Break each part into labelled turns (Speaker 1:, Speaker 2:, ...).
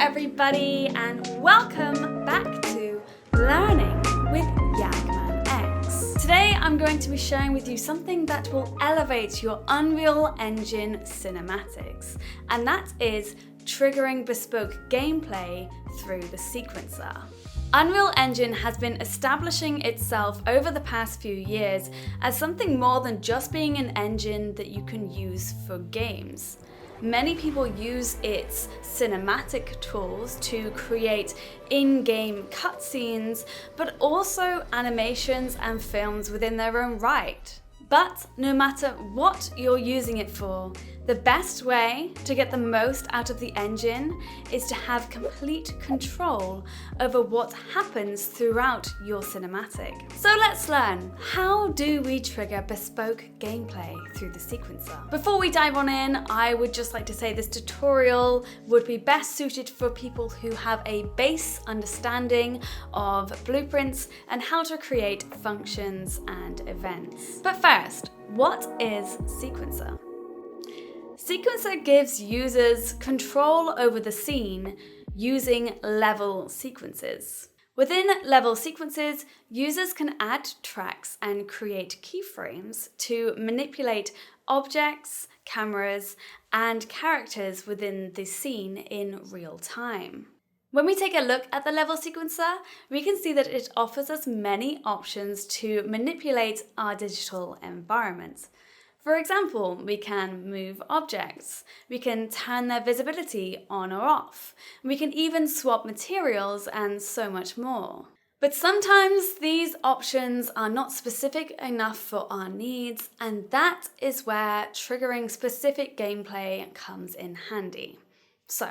Speaker 1: everybody, and welcome back to Learning with YagmanX. Today I'm going to be sharing with you something that will elevate your Unreal Engine cinematics, and that is triggering bespoke gameplay through the sequencer. Unreal Engine has been establishing itself over the past few years as something more than just being an engine that you can use for games. Many people use its cinematic tools to create in-game cutscenes, but also animations and films within their own right. But no matter what you're using it for, the best way to get the most out of the engine is to have complete control over what happens throughout your cinematic. So let's learn, how do we trigger bespoke gameplay through the sequencer? Before we dive on in, I would just like to say this tutorial would be best suited for people who have a base understanding of blueprints and how to create functions and events. But first, what is sequencer? Sequencer gives users control over the scene using level sequences. Within level sequences, users can add tracks and create keyframes to manipulate objects, cameras, and characters within the scene in real time. When we take a look at the level sequencer, we can see that it offers us many options to manipulate our digital environment. For example, we can move objects, we can turn their visibility on or off, we can even swap materials and so much more. But sometimes these options are not specific enough for our needs, and that is where triggering specific gameplay comes in handy. So,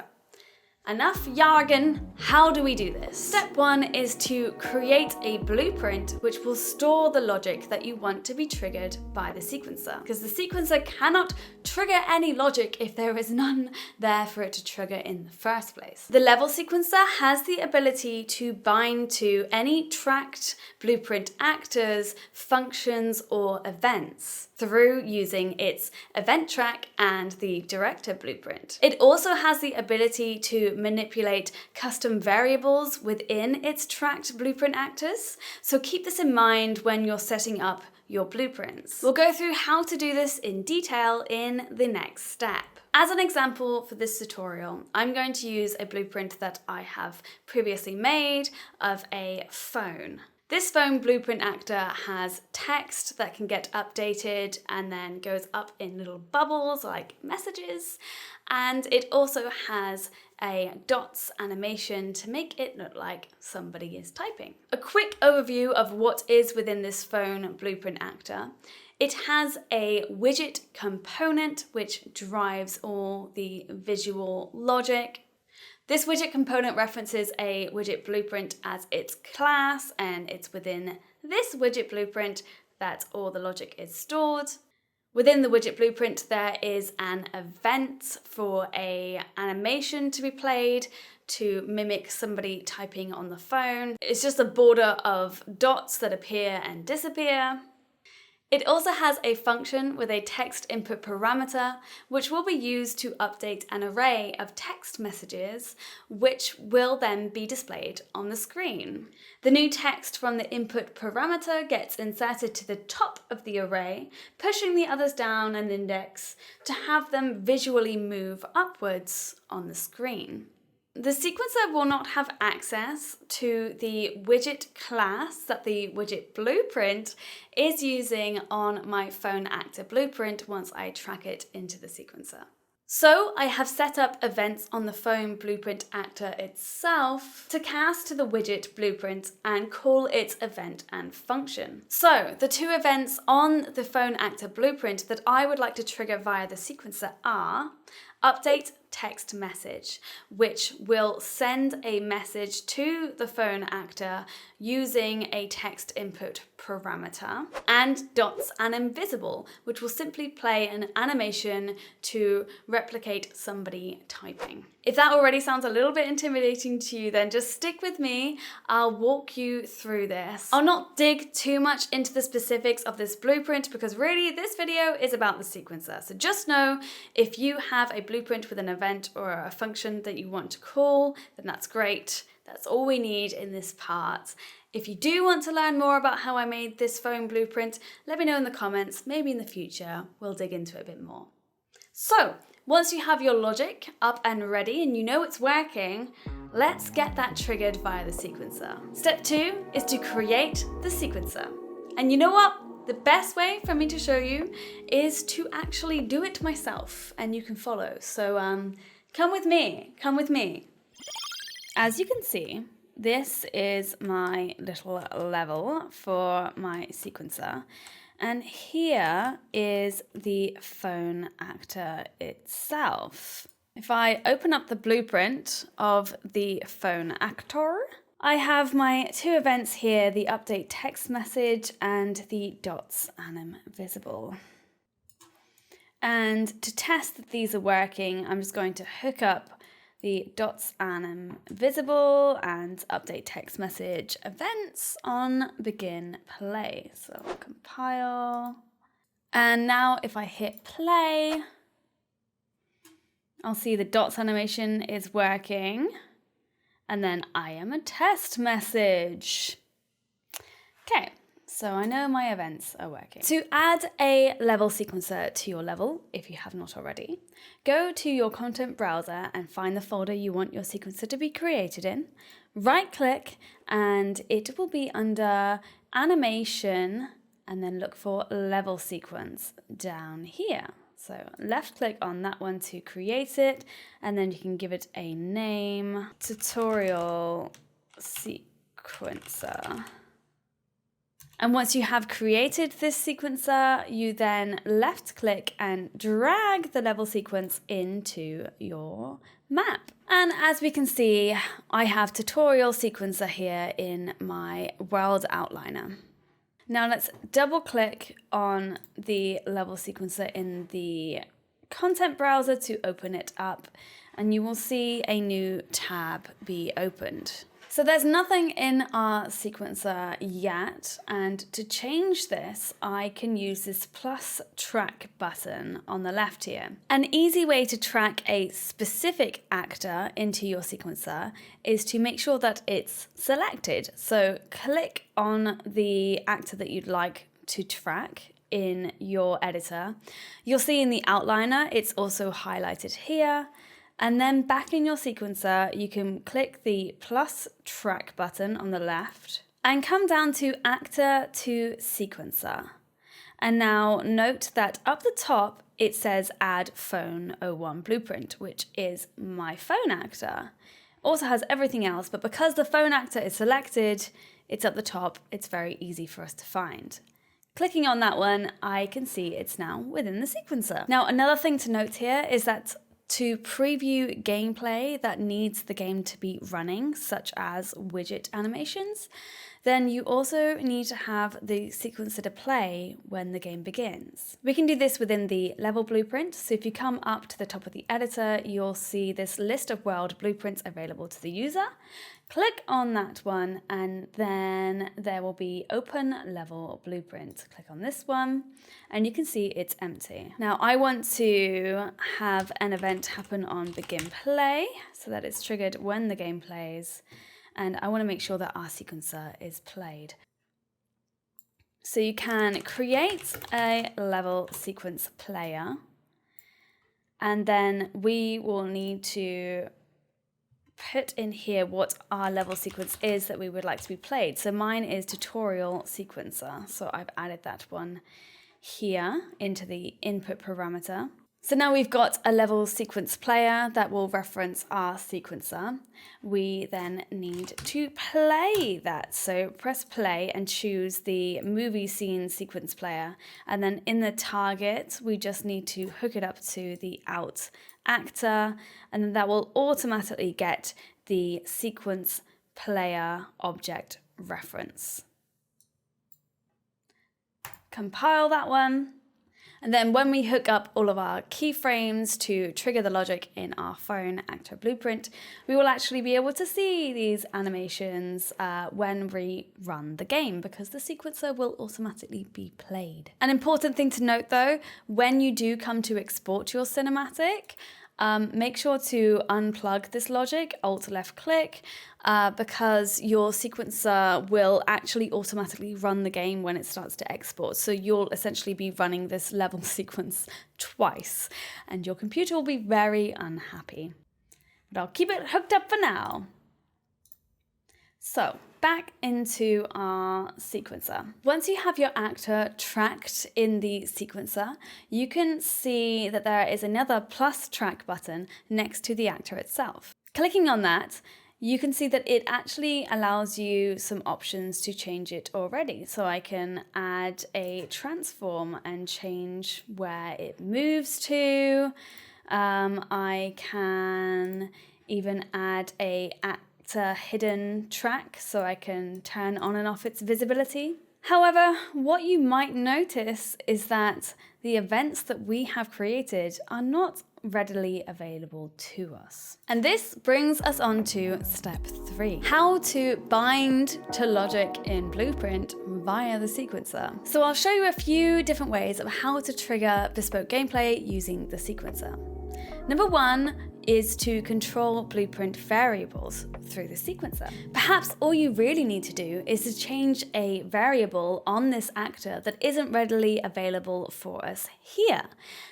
Speaker 1: enough jargon, how do we do this? Step one is to create a blueprint which will store the logic that you want to be triggered by the sequencer, because the sequencer cannot trigger any logic if there is none there for it to trigger in the first place. The level sequencer has the ability to bind to any tracked blueprint actors, functions, or events through using its event track and the director blueprint. It also has the ability to manipulate custom variables within its tracked blueprint actors, so keep this in mind when you're setting up your blueprints. We'll go through how to do this in detail in the next step. As an example for this tutorial, I'm going to use a blueprint that I have previously made of a phone. This phone blueprint actor has text that can get updated and then goes up in little bubbles like messages, and it also has a dots animation to make it look like somebody is typing. A quick overview of what is within this phone blueprint actor. It has a widget component which drives all the visual logic. This widget component references a widget blueprint as its class, and it's within this widget blueprint that all the logic is stored. Within the widget blueprint, there is an event for an animation to be played to mimic somebody typing on the phone. It's just a border of dots that appear and disappear. It also has a function with a text input parameter, which will be used to update an array of text messages, which will then be displayed on the screen. The new text from the input parameter gets inserted to the top of the array, pushing the others down an index to have them visually move upwards on the screen. The sequencer will not have access to the widget class that the widget blueprint is using on my phone actor blueprint once I track it into the sequencer. So I have set up events on the phone blueprint actor itself to cast to the widget blueprint and call its event and function. So the two events on the phone actor blueprint that I would like to trigger via the sequencer are update text message, which will send a message to the phone actor using a text input parameter, and dots and invisible, which will simply play an animation to replicate somebody typing. If that already sounds a little bit intimidating to you, then just stick with me. I'll walk you through this. I'll not dig too much into the specifics of this blueprint because really this video is about the sequencer. So just know if you have a blueprint with an event or a function that you want to call, then that's great. That's all we need in this part. If you do want to learn more about how I made this phone blueprint, let me know in the comments. Maybe in the future, we'll dig into it a bit more. So, once you have your logic up and ready and you know it's working, let's get that triggered via the sequencer. Step 2 is to create the sequencer. And you know what? The best way for me to show you is to actually do it myself, and you can follow. So come with me. As you can see, this is my little level for my sequencer. And here is the phone actor itself. If I open up the blueprint of the phone actor, I have my 2 events here, the update text message and the dots anim visible. And to test that these are working, I'm just going to hook up the dots anim visible and update text message events on begin play. So I'll compile. And now if I hit play, I'll see the dots animation is working. And then I am a test message. Okay, so I know my events are working. To add a level sequencer to your level, if you have not already, go to your content browser and find the folder you want your sequencer to be created in. Right click and it will be under animation and then look for level sequence down here. So left click on that one to create it, and then you can give it a name, tutorial sequencer. And once you have created this sequencer, you then left click and drag the level sequence into your map. And as we can see, I have tutorial sequencer here in my world outliner. Now let's double click on the level sequencer in the content browser to open it up, and you will see a new tab be opened. So there's nothing in our sequencer yet, and to change this, I can use this plus track button on the left here. An easy way to track a specific actor into your sequencer is to make sure that it's selected. So click on the actor that you'd like to track in your editor. You'll see in the outliner, it's also highlighted here. And then back in your sequencer, you can click the plus track button on the left and come down to actor to sequencer. And now note that up the top, it says add phone 01 blueprint, which is my phone actor. Also has everything else, but because the phone actor is selected, it's at the top, it's very easy for us to find. Clicking on that one, I can see it's now within the sequencer. Now, another thing to note here is that to preview gameplay that needs the game to be running, such as widget animations, then you also need to have the sequencer to play when the game begins. We can do this within the level blueprint. So if you come up to the top of the editor, you'll see this list of world blueprints available to the user. Click on that one, and then there will be open level blueprint. Click on this one, and you can see it's empty. Now I want to have an event happen on begin play so that it's triggered when the game plays. And I want to make sure that our sequencer is played. So you can create a level sequence player, and then we will need to put in here what our level sequence is that we would like to be played. So mine is tutorial sequencer. So I've added that one here into the input parameter. So now we've got a level sequence player that will reference our sequencer. We then need to play that. So press play and choose the movie scene sequence player. And then in the target, we just need to hook it up to the out actor, and then that will automatically get the sequence player object reference. Compile that one. And then when we hook up all of our keyframes to trigger the logic in our phone actor blueprint, we will actually be able to see these animations when we run the game, because the sequencer will automatically be played. An important thing to note though, when you do come to export your cinematic, make sure to unplug this logic, Alt left click, because your sequencer will actually automatically run the game when it starts to export. So you'll essentially be running this level sequence twice, and your computer will be very unhappy. But I'll keep it hooked up for now. So back into our sequencer. Once you have your actor tracked in the sequencer, you can see that there is another plus track button next to the actor itself. Clicking on that, you can see that it actually allows you some options to change it already. So I can add a transform and change where it moves to. I can even add a hidden track so I can turn on and off its visibility. However, what you might notice is that the events that we have created are not readily available to us. And this brings us on to step 3, how to bind to logic in Blueprint via the sequencer. So I'll show you a few different ways of how to trigger bespoke gameplay using the sequencer. Number 1 is to control Blueprint variables through the sequencer. Perhaps all you really need to do is to change a variable on this actor that isn't readily available for us here.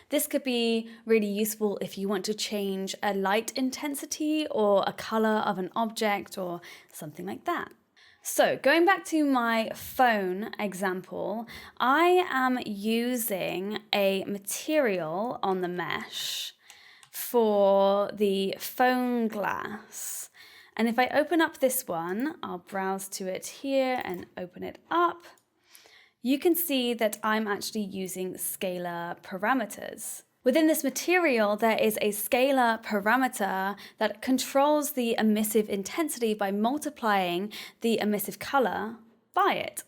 Speaker 1: This could be really useful if you want to change a light intensity or a color of an object or something like that. So going back to my phone example, I am using a material on the mesh for the phone glass. And if I open up this one, I'll browse to it here and open it up. You can see that I'm actually using scalar parameters. Within this material, there is a scalar parameter that controls the emissive intensity by multiplying the emissive color by it.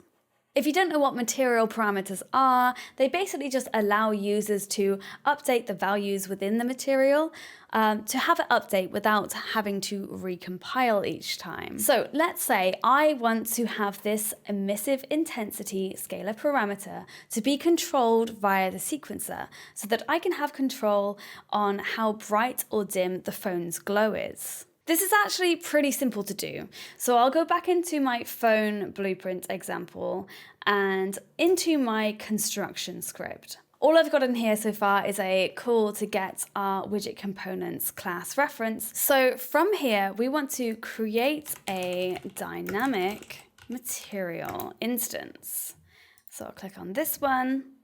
Speaker 1: If you don't know what material parameters are, they basically just allow users to update the values within the material to have it update without having to recompile each time. So let's say I want to have this emissive intensity scalar parameter to be controlled via the sequencer so that I can have control on how bright or dim the phone's glow is. This is actually pretty simple to do. So I'll go back into my phone Blueprint example and into my construction script. All I've got in here so far is a call to get our widget components class reference. So from here, we want to create a dynamic material instance. So I'll click on this one.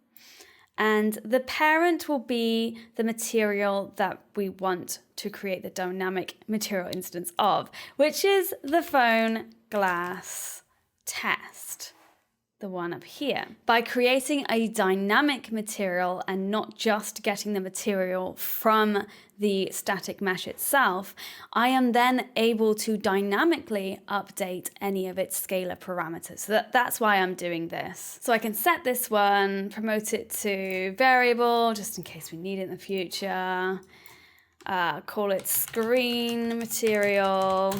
Speaker 1: And the parent will be the material that we want to create the dynamic material instance of, which is the phone glass test, the one up here. By creating a dynamic material and not just getting the material from the static mesh itself, I am then able to dynamically update any of its scalar parameters. So that's why I'm doing this. So I can set this one, promote it to variable, just in case we need it in the future. Call it screen material.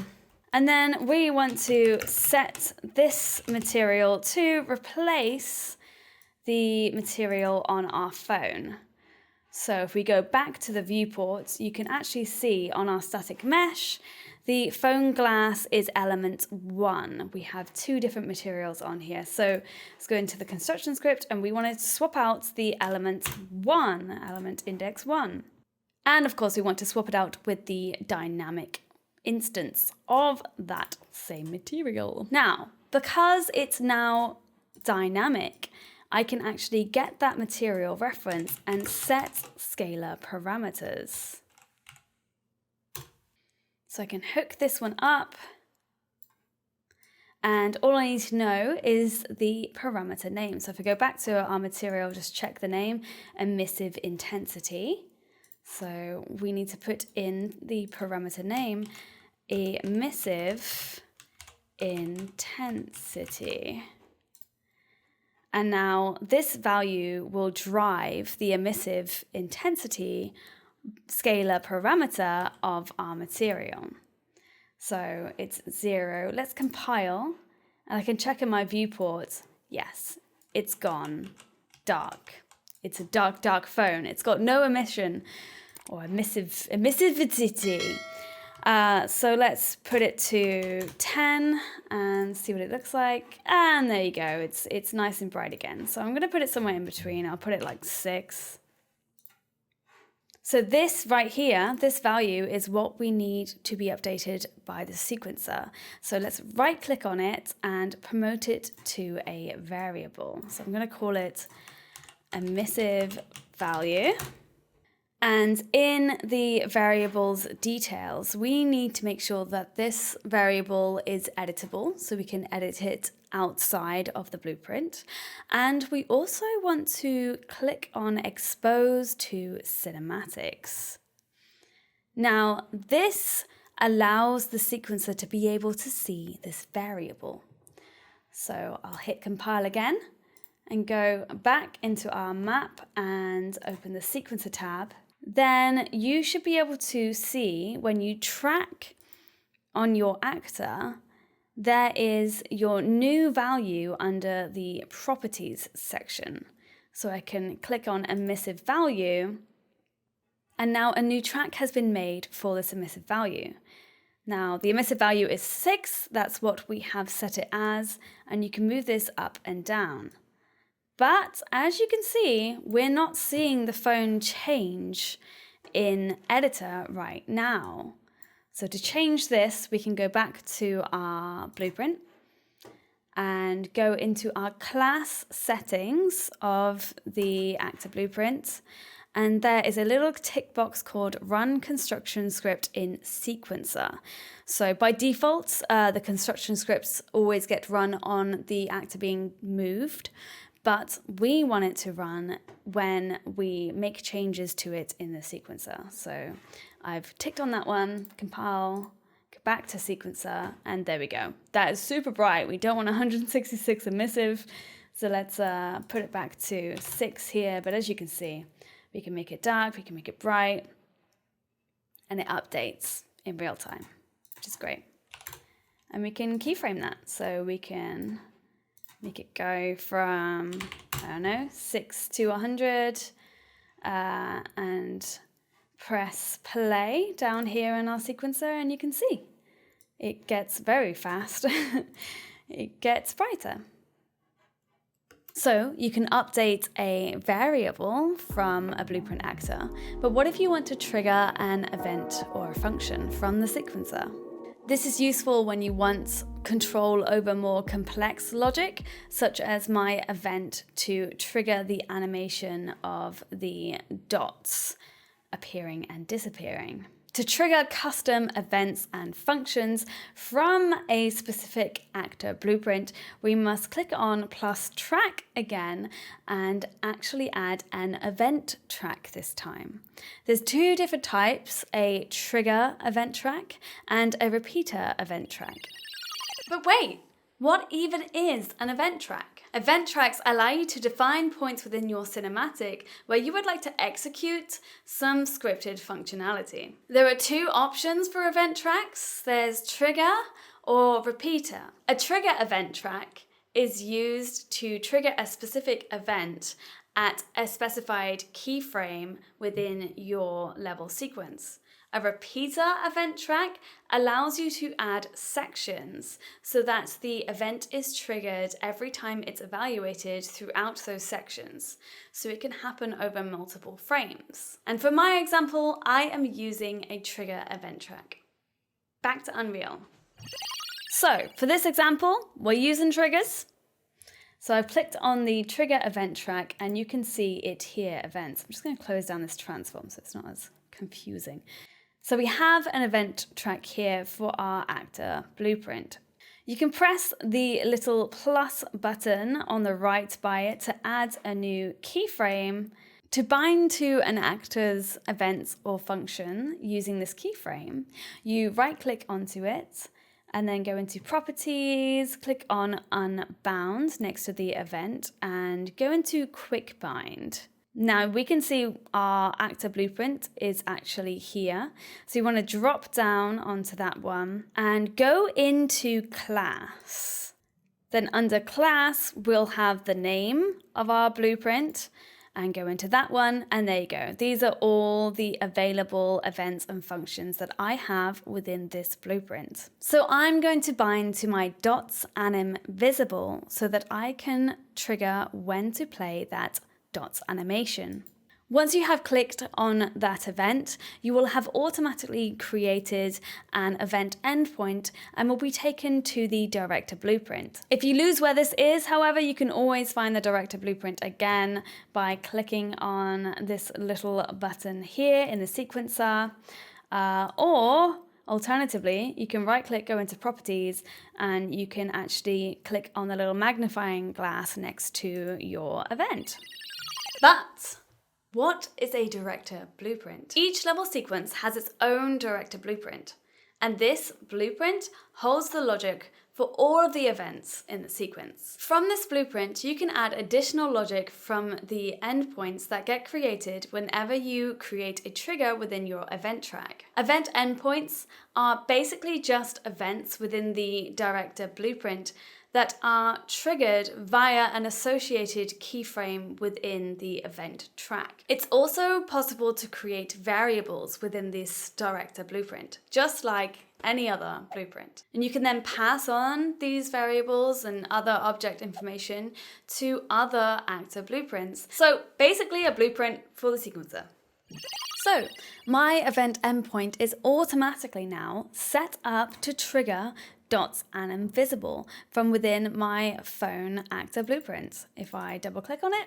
Speaker 1: And then we want to set this material to replace the material on our phone. So if we go back to the viewport, you can actually see on our static mesh, the phone glass is element 1. We have 2 different materials on here. So let's go into the construction script and we want to swap out the element 1, element index 1. And of course, we want to swap it out with the dynamic instance of that same material. Now, because it's now dynamic, I can actually get that material reference and set scalar parameters. So I can hook this one up, and all I need to know is the parameter name. So if I go back to our material, just check the name, emissive intensity. So we need to put in the parameter name, emissive intensity. And now this value will drive the emissive intensity scalar parameter of our material. So it's 0. Let's compile, and I can check in my viewport. Yes, it's gone dark. It's a dark, dark phone. It's got no emission or emissivity. So let's put it to 10 and see what it looks like. And there you go. It's nice and bright again. So I'm going to put it somewhere in between. I'll put it like 6. So this right here, this value is what we need to be updated by the sequencer. So let's right click on it and promote it to a variable. So I'm going to call it emissive value. And in the variable's details, we need to make sure that this variable is editable, so we can edit it outside of the blueprint. And we also want to click on Expose to Cinematics. Now, this allows the sequencer to be able to see this variable. So I'll hit Compile again and go back into our map and open the Sequencer tab. Then you should be able to see when you track on your actor, there is your new value under the Properties section. So I can click on Emissive Value, and now a new track has been made for this emissive value. Now the emissive value is 6, that's what we have set it as, and you can move this up and down. But as you can see, we're not seeing the phone change in Editor right now. So to change this, we can go back to our blueprint and go into our class settings of the actor blueprint. And there is a little tick box called Run Construction Script in Sequencer. So by default, the construction scripts always get run on the actor being moved, but we want it to run when we make changes to it in the sequencer. So I've ticked on that one, compile, go back to sequencer, and there we go. That is super bright. We don't want 166 emissive, so let's put it back to 6 here. But as you can see, we can make it dark, we can make it bright, and it updates in real time, which is great. And we can keyframe that, so we can make it go from, I don't know, 6 to 100, and press play down here in our sequencer, and you can see it gets very fast. It gets brighter. So you can update a variable from a blueprint actor, but what if you want to trigger an event or a function from the sequencer? This is useful when you want control over more complex logic, such as my event to trigger the animation of the dots appearing and disappearing. To trigger custom events and functions from a specific actor blueprint, we must click on plus track again and actually add an event track this time. There's 2 different types, a trigger event track and a repeater event track. But wait, what even is an event track? Event tracks allow you to define points within your cinematic where you would like to execute some scripted functionality. There are 2 options for event tracks. There's trigger or repeater. A trigger event track is used to trigger a specific event at a specified keyframe within your level sequence. A repeater event track allows you to add sections so that the event is triggered every time it's evaluated throughout those sections, so it can happen over multiple frames. And for my example, I am using a trigger event track. Back to Unreal. So for this example, we're using triggers. So I've clicked on the trigger event track and you can see it here, events. I'm just going to close down this transform so it's not as confusing. So we have an event track here for our actor blueprint. You can press the little plus button on the right by it to add a new keyframe to bind to an actor's event or function using this keyframe. You right click onto it and then go into Properties, click on Unbound next to the event and go into Quick Bind. Now we can see our actor blueprint is actually here. So you want to drop down onto that one and go into class. Then under class, we'll have the name of our blueprint and go into that one, and there you go. These are all the available events and functions that I have within this blueprint. So I'm going to bind to my dots anim visible so that I can trigger when to play that dots animation. Once you have clicked on that event, you will have automatically created an event endpoint and will be taken to the director blueprint. If you lose where this is, however, you can always find the director blueprint again by clicking on this little button here in the sequencer, or alternatively, you can right click, go into properties, and you can actually click on the little magnifying glass next to your event. But what is a director blueprint? Each level sequence has its own director blueprint, and this blueprint holds the logic for all of the events in the sequence. From this blueprint, you can add additional logic from the endpoints that get created whenever you create a trigger within your event track. Event endpoints are basically just events within the director blueprint that are triggered via an associated keyframe within the event track. It's also possible to create variables within this director blueprint, just like any other blueprint. And you can then pass on these variables and other object information to other actor blueprints. So basically a blueprint for the sequencer. So my event endpoint is automatically now set up to trigger dots anim visible from within my phone actor blueprint. If I double click on it,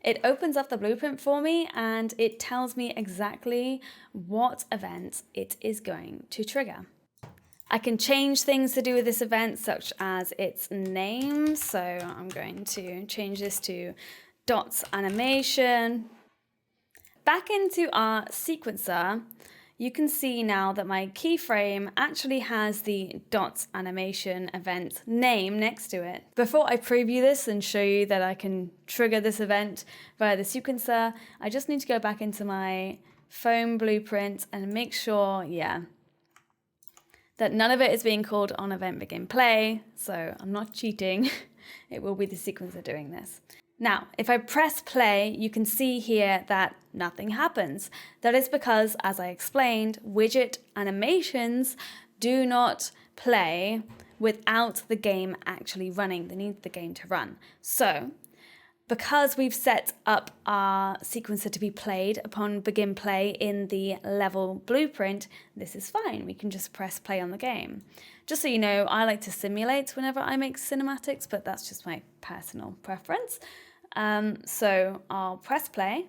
Speaker 1: it opens up the blueprint for me and it tells me exactly what event it is going to trigger. I can change things to do with this event, such as its name. So I'm going to change this to dots animation. Back into our sequencer, you can see now that my keyframe actually has the dots animation event name next to it. Before I preview this and show you that I can trigger this event via the sequencer, I just need to go back into my phone blueprint and make sure, that none of it is being called on event begin play. So I'm not cheating. It will be the sequencer doing this. Now, if I press play, you can see here that nothing happens. That is because, as I explained, widget animations do not play without the game actually running. They need the game to run. So, because we've set up our sequencer to be played upon begin play in the level blueprint, this is fine. We can just press play on the game. Just so you know, I like to simulate whenever I make cinematics, but that's just my personal preference. So I'll press play,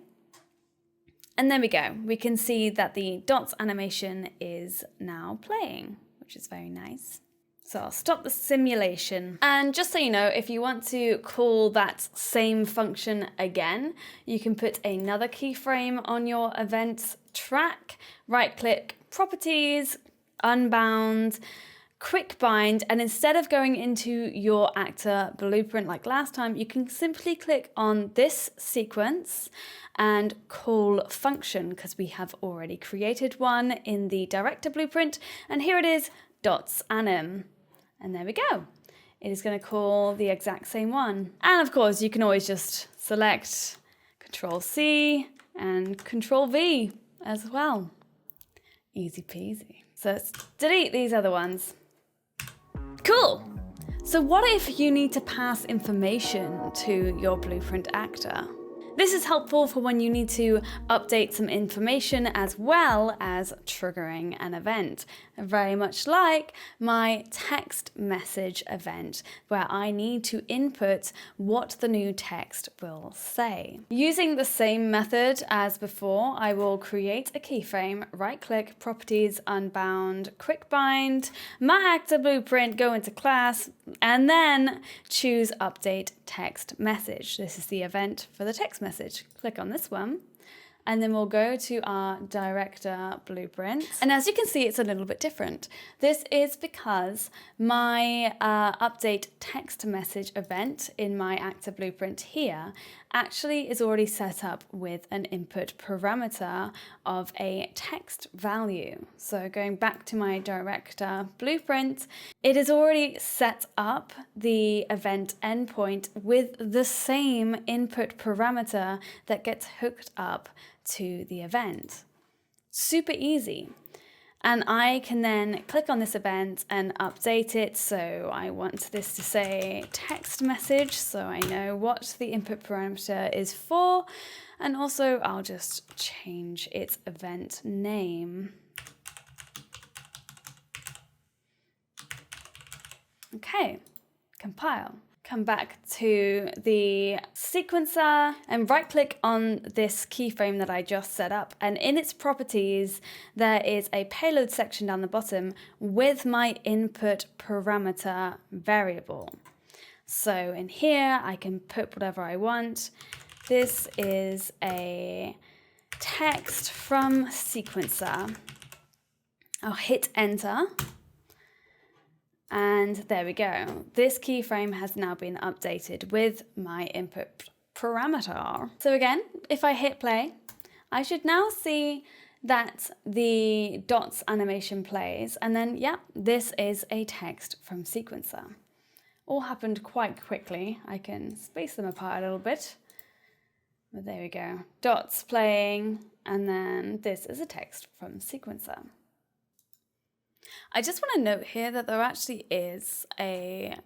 Speaker 1: and there we go. We can see that the dots animation is now playing, which is very nice. So I'll stop the simulation. And just so you know, if you want to call that same function again, you can put another keyframe on your events track, right click, properties, unbound, quick bind, and instead of going into your actor blueprint like last time, you can simply click on this sequence and call function, because we have already created one in the director blueprint, and here it is, dots anim. And there we go. It is going to call the exact same one. And of course, you can always just select Control C and Control V as well. Easy peasy. So let's delete these other ones. Cool. So what if you need to pass information to your blueprint actor? This is helpful for when you need to update some information as well as triggering an event, very much like my text message event, where I need to input what the new text will say. Using the same method as before, I will create a keyframe, right-click, properties, unbound, quick bind, my actor blueprint, go into class, and then choose update text message. This is the event for the text message. Click on this one, and then we'll go to our director blueprint. And as you can see, it's a little bit different. This is because my update text message event in my actor blueprint here actually is already set up with an input parameter of a text value. So going back to my director blueprint, it is already set up the event endpoint with the same input parameter that gets hooked up to the event. Super easy. And I can then click on this event and update it. So I want this to say text message, so I know what the input parameter is for. And also I'll just change its event name. Okay, compile. Come back to the sequencer and right click on this keyframe that I just set up. And in its properties, there is a payload section down the bottom with my input parameter variable. So in here, I can put whatever I want. This is a text from sequencer. I'll hit enter. And there we go. This keyframe has now been updated with my input parameter. So again, if I hit play, I should now see that the dots animation plays. And then, yeah, this is a text from sequencer. All happened quite quickly. I can space them apart a little bit. But there we go. Dots playing. And then this is a text from sequencer. I just want to note here that there actually is a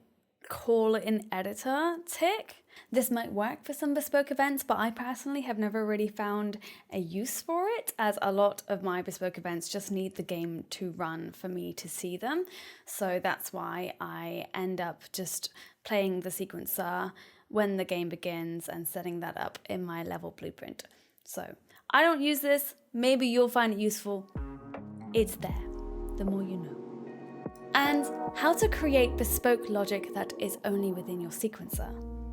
Speaker 1: call in editor tick. This might work for some bespoke events, but I personally have never really found a use for it, as a lot of my bespoke events just need the game to run for me to see them. So that's why I end up just playing the sequencer when the game begins and setting that up in my level blueprint. So I don't use this. Maybe you'll find it useful. It's there. The more you know. And how to create bespoke logic that is only within your sequencer.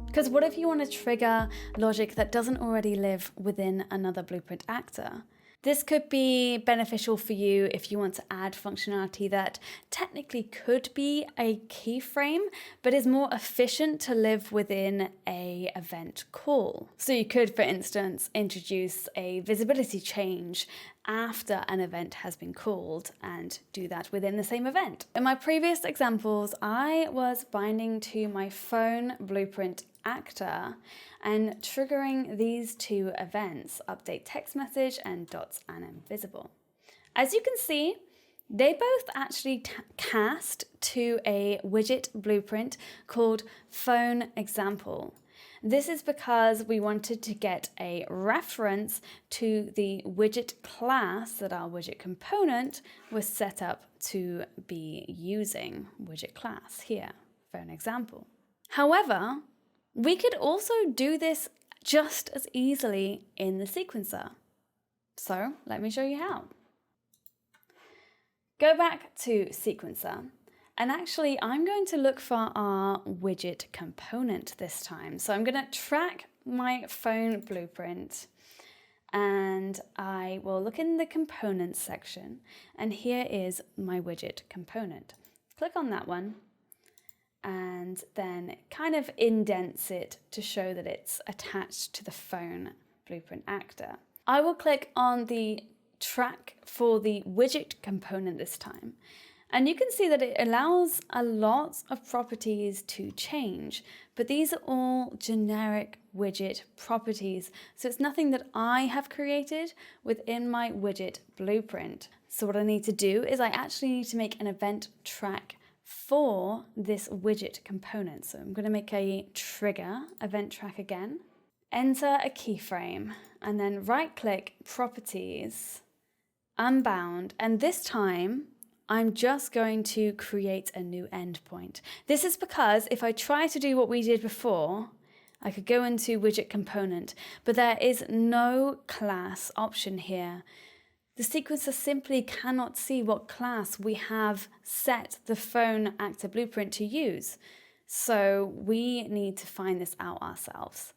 Speaker 1: Because what if you want to trigger logic that doesn't already live within another blueprint actor? This could be beneficial for you if you want to add functionality that technically could be a keyframe, but is more efficient to live within an event call. So you could, for instance, introduce a visibility change after an event has been called and do that within the same event. In my previous examples, I was binding to my phone blueprint actor and triggering these two events, update text message and dots and invisible. As you can see, they both actually cast to a widget blueprint called phone example. This is because we wanted to get a reference to the widget class that our widget component was set up to be using. Widget class here, phone example. However, we could also do this just as easily in the sequencer. So let me show you how. Go back to sequencer. And actually, I'm going to look for our widget component this time. So I'm going to track my phone blueprint and I will look in the components section. And here is my widget component. Click on that one and then kind of indents it to show that it's attached to the phone blueprint actor. I will click on the track for the widget component this time. And you can see that it allows a lot of properties to change, but these are all generic widget properties. So it's nothing that I have created within my widget blueprint. So what I need to do is I actually need to make an event track for this widget component. So I'm going to make a trigger event track again, enter a keyframe, and then right click properties, unbound, and this time I'm just going to create a new endpoint. This is because if I try to do what we did before, I could go into widget component, but there is no class option here. The sequencer simply cannot see what class we have set the phone actor blueprint to use. So we need to find this out ourselves.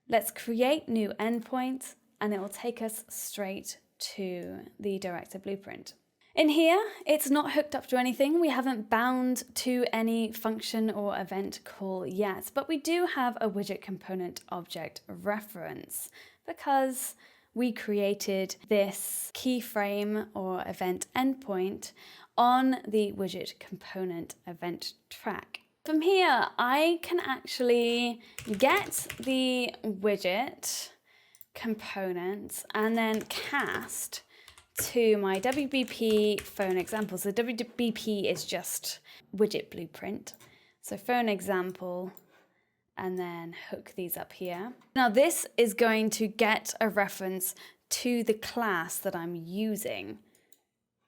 Speaker 1: Let's create new endpoint and it will take us straight to the director blueprint. In here, it's not hooked up to anything. We haven't bound to any function or event call yet, but we do have a widget component object reference because we created this keyframe or event endpoint on the widget component event track. From here, I can actually get the widget component and then cast to my WBP phone example. So WBP is just widget blueprint. So phone example, and then hook these up here. Now this is going to get a reference to the class that I'm using.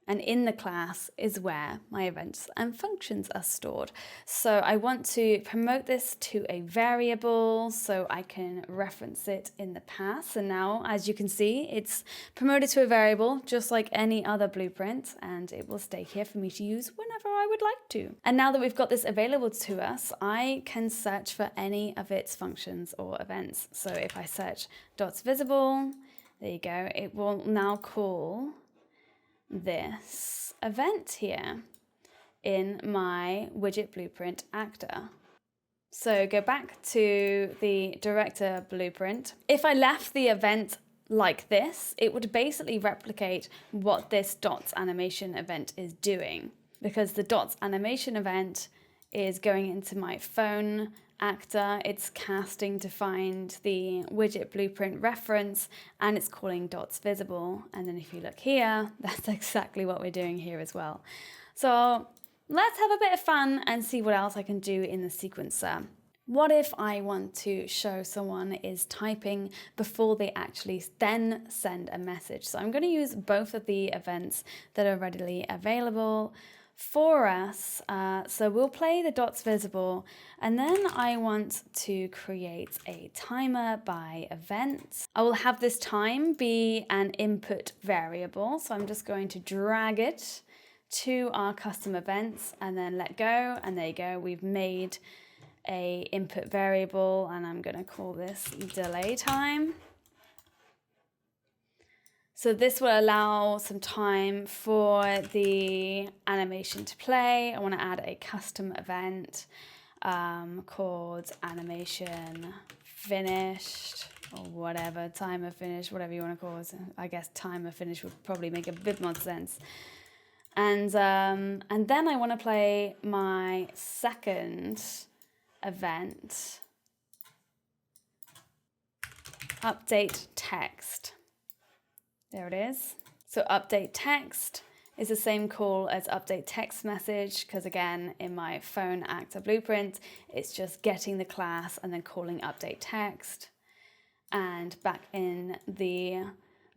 Speaker 1: And in the class is where my events and functions are stored. So I want to promote this to a variable so I can reference it in the past. And now, as you can see, it's promoted to a variable just like any other blueprint, and it will stay here for me to use whenever I would like to. And now that we've got this available to us, I can search for any of its functions or events. So if I search .visible, there you go, it will now call this event here in my widget blueprint actor. So go back to the director blueprint. If I left the event like this, it would basically replicate what this dots animation event is doing, because the dots animation event is going into my phone actor, it's casting to find the widget blueprint reference, and it's calling dots visible. And then if you look here, that's exactly what we're doing here as well. So let's have a bit of fun and see what else I can do in the sequencer. What if I want to show someone is typing before they actually then send a message? So I'm going to use both of the events that are readily available for us. So we'll play the dots visible, and then I want to create a timer by event. I will have this time be an input variable. So I'm just going to drag it to our custom events and then let go. And there you go. We've made a input variable, and I'm going to call this delay time. So this will allow some time for the animation to play. I want to add a custom event called animation finished, or whatever, timer finished, whatever you want to call it. I guess timer finished would probably make a bit more sense. And then I want to play my second event, update text. There it is. So update text is the same call as update text message, because again, in my phone actor blueprint, it's just getting the class and then calling update text. And back in the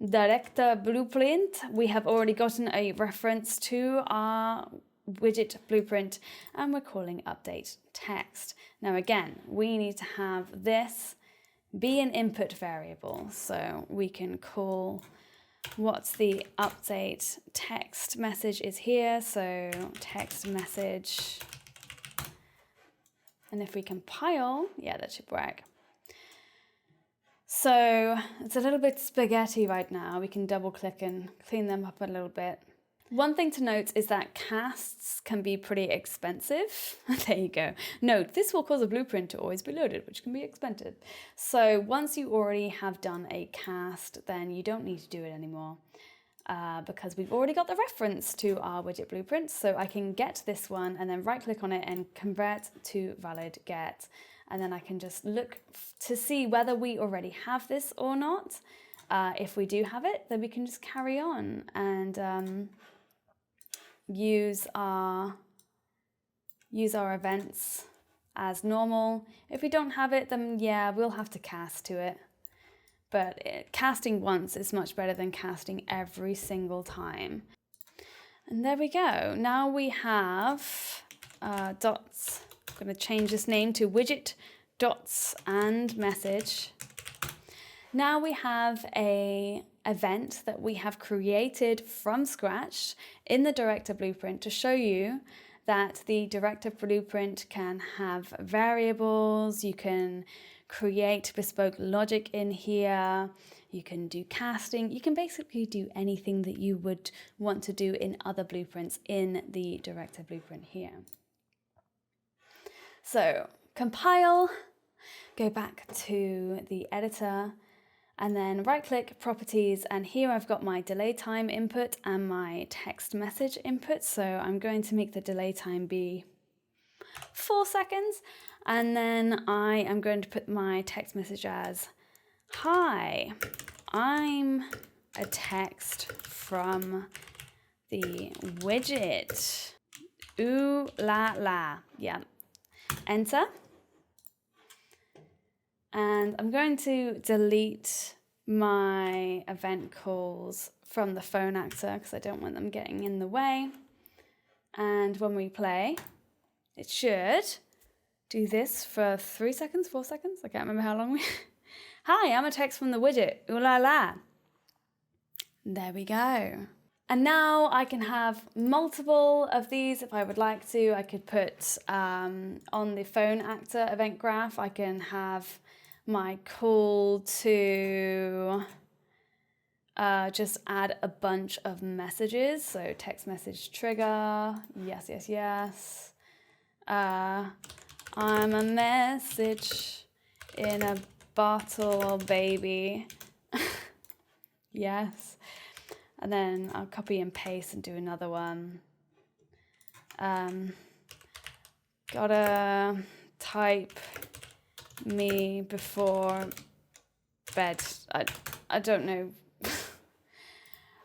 Speaker 1: director blueprint, we have already gotten a reference to our widget blueprint, and we're calling update text. Now again, we need to have this be an input variable, so we can call what's the update text message is here, so text message. And if we compile, yeah, that should work. So it's a little bit spaghetti right now. We can double click and clean them up a little bit. One thing to note is that casts can be pretty expensive. There you go. Note, this will cause a blueprint to always be loaded, which can be expensive. So once you already have done a cast, then you don't need to do it anymore because we've already got the reference to our widget blueprint. So I can get this one and then right click on it and convert to valid get. And then I can just look to see whether we already have this or not. If we do have it, then we can just carry on and use our events as normal. If we don't have it, then yeah, we'll have to cast to it. But casting once is much better than casting every single time. And there we go. Now we have dots. I'm going to change this name to widget dots and message. Now we have a event that we have created from scratch in the director blueprint to show you that the director blueprint can have variables. You can create bespoke logic in here. you can do casting, you can basically do anything that you would want to do in other blueprints in the director blueprint here. So compile, go back to the editor, and then right click properties, and here I've got my delay time input and my text message input. So I'm going to make the delay time be 4 seconds, and then I am going to put my text message as, hi, I'm a text from the widget. Ooh la la. Yeah. Enter. And I'm going to delete my event calls from the phone actor because I don't want them getting in the way. And when we play, it should do this for 3 seconds, 4 seconds. I can't remember how long we... Hi, I'm a text from the widget. Ooh la la. There we go. And now I can have multiple of these if I would like to. I could put on the phone actor event graph, I can have my call to just add a bunch of messages. So text message trigger, yes, yes, yes. I'm a message in a bottle, baby. Yes. And then I'll copy and paste and do another one. Gotta type me before bed. I don't know.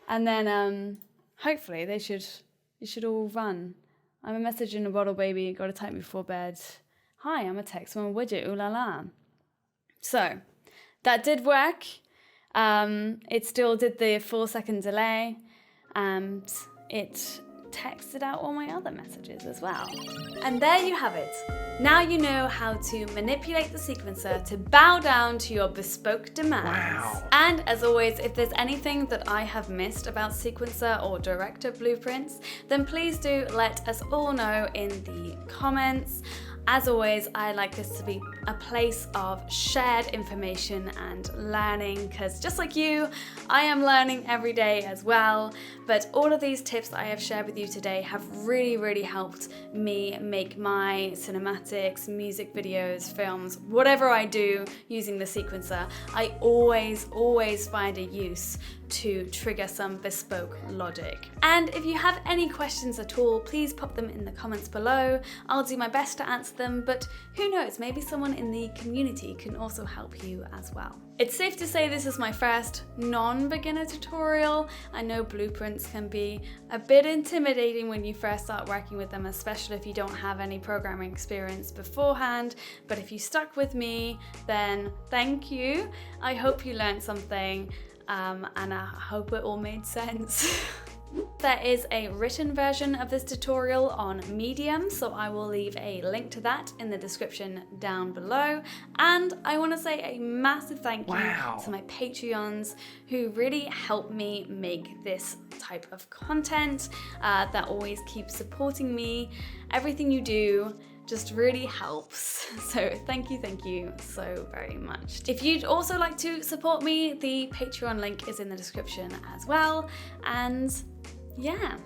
Speaker 1: And then hopefully it should all run. I'm a message in a bottle, baby. Gotta type me before bed. Hi, I'm a text from a widget. Ooh la la. So that did work. It still did the 4 second delay, and it texted out all my other messages as well. And there you have it. Now you know how to manipulate the sequencer to bow down to your bespoke demands. Wow. And as always, if there's anything that I have missed about sequencer or director blueprints, then please do let us all know in the comments. As always, I like this to be a place of shared information and learning, because just like you, I am learning every day as well. But all of these tips that I have shared with you today have really, really helped me make my cinematics, music videos, films, whatever I do using the sequencer. I always find a use to trigger some bespoke logic. And if you have any questions at all, please pop them in the comments below. I'll do my best to answer them, but who knows, maybe someone in the community can also help you as well. It's safe to say this is my first non-beginner tutorial. I know blueprints can be a bit intimidating when you first start working with them, especially if you don't have any programming experience beforehand. But if you stuck with me, then thank you. I hope you learned something. And I hope it all made sense. There is a written version of this tutorial on Medium, so I will leave a link to that in the description down below. And I want to say a massive thank you to my Patreons who really help me make this type of content, that always keep supporting me. Everything you do just really helps. So thank you so very much. If you'd also like to support me, the Patreon link is in the description as well. And yeah,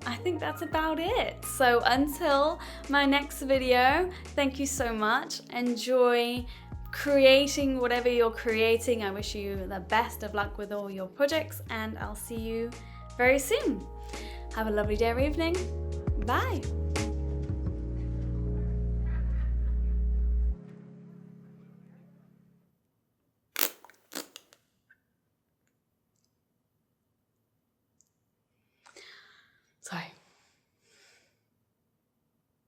Speaker 1: I think that's about it. So until my next video, thank you so much. Enjoy creating whatever you're creating. I wish you the best of luck with all your projects, and I'll see you very soon. Have a lovely day or evening. Bye.